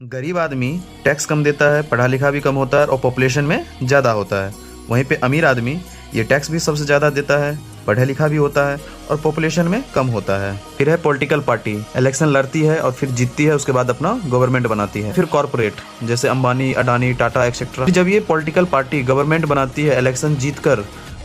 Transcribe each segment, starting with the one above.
गरीब आदमी टैक्स कम देता है, पढ़ा लिखा भी कम होता है और पॉपुलेशन में ज़्यादा होता है। वहीं पे अमीर आदमी ये टैक्स भी सबसे ज़्यादा देता है, पढ़ा लिखा भी होता है और पॉपुलेशन में कम होता है। फिर है पॉलिटिकल पार्टी, इलेक्शन लड़ती है और फिर जीतती है, उसके बाद अपना गवर्नमेंट बनाती है। फिर कॉर्पोरेट जैसे अंबानी, अडानी, टाटा एक्सेट्रा। जब ये पॉलिटिकल पार्टी गवर्नमेंट बनाती है, इलेक्शन जीतकर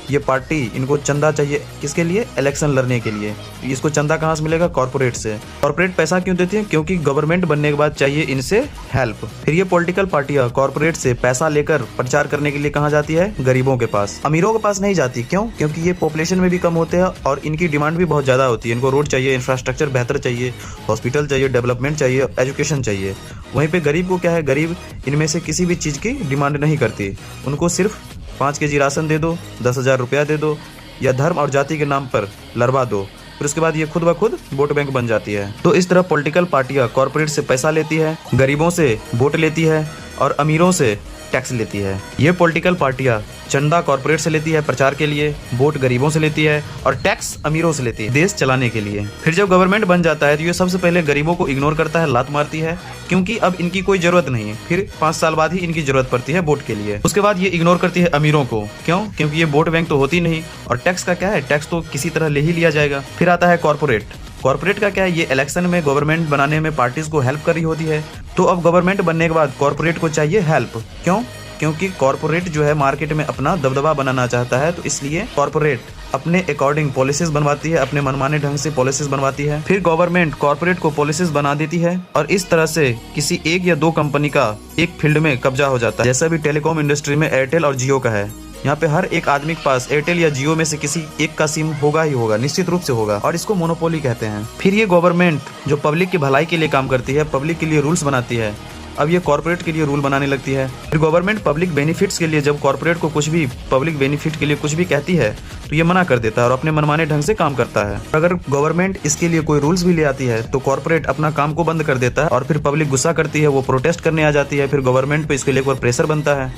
ये पार्टी इनको चंदा चाहिए, किसके लिए? इलेक्शन लड़ने के लिए। इसको चंदा कहाँ से मिलेगा? कॉर्पोरेट से। कॉर्पोरेट पैसा क्यों देती है? क्योंकि गवर्नमेंट बनने के बाद चाहिए इनसे हेल्प। फिर ये पॉलिटिकल पार्टियां कॉर्पोरेट से पैसा लेकर प्रचार करने के लिए कहाँ जाती है? गरीबों के पास। अमीरों के पास नहीं जाती। क्यों? क्योंकि ये पॉपुलेशन में भी कम होते हैं और इनकी डिमांड भी बहुत ज्यादा होती है। इनको रोड चाहिए, इंफ्रास्ट्रक्चर बेहतर चाहिए, हॉस्पिटल चाहिए, डेवलपमेंट चाहिए, एजुकेशन चाहिए। वहीं पे गरीब को क्या है? गरीब इनमें से किसी भी चीज की डिमांड नहीं करती। उनको सिर्फ 5 केजी राशन दे दो, 10,000 रुपया दे दो या धर्म और जाति के नाम पर लड़वा दो, फिर उसके बाद ये खुद ब खुद वोट बैंक बन जाती है। तो इस तरह पॉलिटिकल पार्टियां कॉर्पोरेट से पैसा लेती है, गरीबों से वोट लेती है और अमीरों से टैक्स लेती है। ये पॉलिटिकल पार्टियां चंदा कॉर्पोरेट से लेती है प्रचार के लिए, वोट गरीबों से लेती है और टैक्स अमीरों से लेती है देश चलाने के लिए। फिर जब गवर्नमेंट बन जाता है तो ये सबसे पहले गरीबों को इग्नोर करता है, लात मारती है, क्योंकि अब इनकी कोई जरूरत नहीं है। फिर 5 साल बाद ही इनकी जरूरत पड़ती है वोट के लिए। उसके बाद ये इग्नोर करती है अमीरों को। क्यों? क्योंकि ये वोट बैंक तो होती नहीं और टैक्स का क्या है? टैक्स तो किसी तरह ले ही लिया जाएगा। फिर आता है कॉर्पोरेट। कॉर्पोरेट का क्या है? ये इलेक्शन में गवर्नमेंट बनाने में पार्टीज को हेल्प कर रही होती है। तो अब गवर्नमेंट बनने के बाद कॉर्पोरेट को चाहिए हेल्प। क्यों? क्योंकि कॉर्पोरेट जो है मार्केट में अपना दबदबा बनाना चाहता है, तो इसलिए कॉर्पोरेट अपने अकॉर्डिंग पॉलिसीज बनवाती है, अपने मनमाने ढंग से पॉलिसीज बनवाती है। फिर गवर्नमेंट कॉर्पोरेट को पॉलिसीज बना देती है और इस तरह से किसी एक या दो कंपनी का एक फील्ड में कब्जा हो जाता है। जैसा भी टेलीकॉम इंडस्ट्री में एयरटेल और जियो का है, यहाँ पे हर एक आदमी के पास एयरटेल या जियो में से किसी एक का सिम होगा ही होगा, निश्चित रूप से होगा, और इसको मोनोपोली कहते हैं। फिर ये गवर्नमेंट जो पब्लिक की भलाई के लिए काम करती है, पब्लिक के लिए रूल्स बनाती है, अब ये कॉर्पोरेट के लिए रूल बनाने लगती है। फिर गवर्नमेंट पब्लिक बेनिफिट्स के लिए जब कॉर्पोरेट को कुछ भी पब्लिक बेनिफिट के लिए कुछ भी कहती है तो ये मना कर देता है और अपने मनमाने ढंग से काम करता है। अगर गवर्नमेंट इसके लिए कोई रूल्स भी ले आती है तो कॉर्पोरेट अपना काम को बंद कर देता है और फिर पब्लिक गुस्सा करती है, वो प्रोटेस्ट करने आ जाती है। फिर गवर्नमेंट पे इसके लिए एक बार प्रेशर बनता है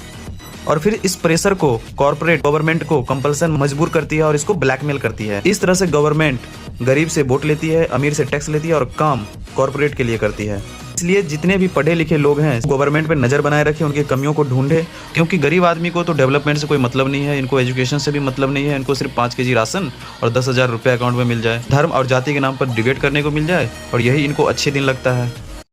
और फिर इस प्रेशर को कॉर्पोरेट गवर्नमेंट को कंपल्सन मजबूर करती है और इसको ब्लैकमेल करती है। इस तरह से गवर्नमेंट गरीब से वोट लेती है, अमीर से टैक्स लेती है और काम कॉर्पोरेट के लिए करती है। इसलिए जितने भी पढ़े लिखे लोग हैं गवर्नमेंट पे नजर बनाए रखें, उनकी कमियों को ढूंढे, क्योंकि गरीब आदमी को तो डेवलपमेंट से कोई मतलब नहीं है, इनको एजुकेशन से भी मतलब नहीं है। इनको सिर्फ 5 केजी राशन और 10,000 रुपये अकाउंट में मिल जाए, धर्म और जाति के नाम पर डिबेट करने को मिल जाए और यही इनको अच्छे दिन लगता है।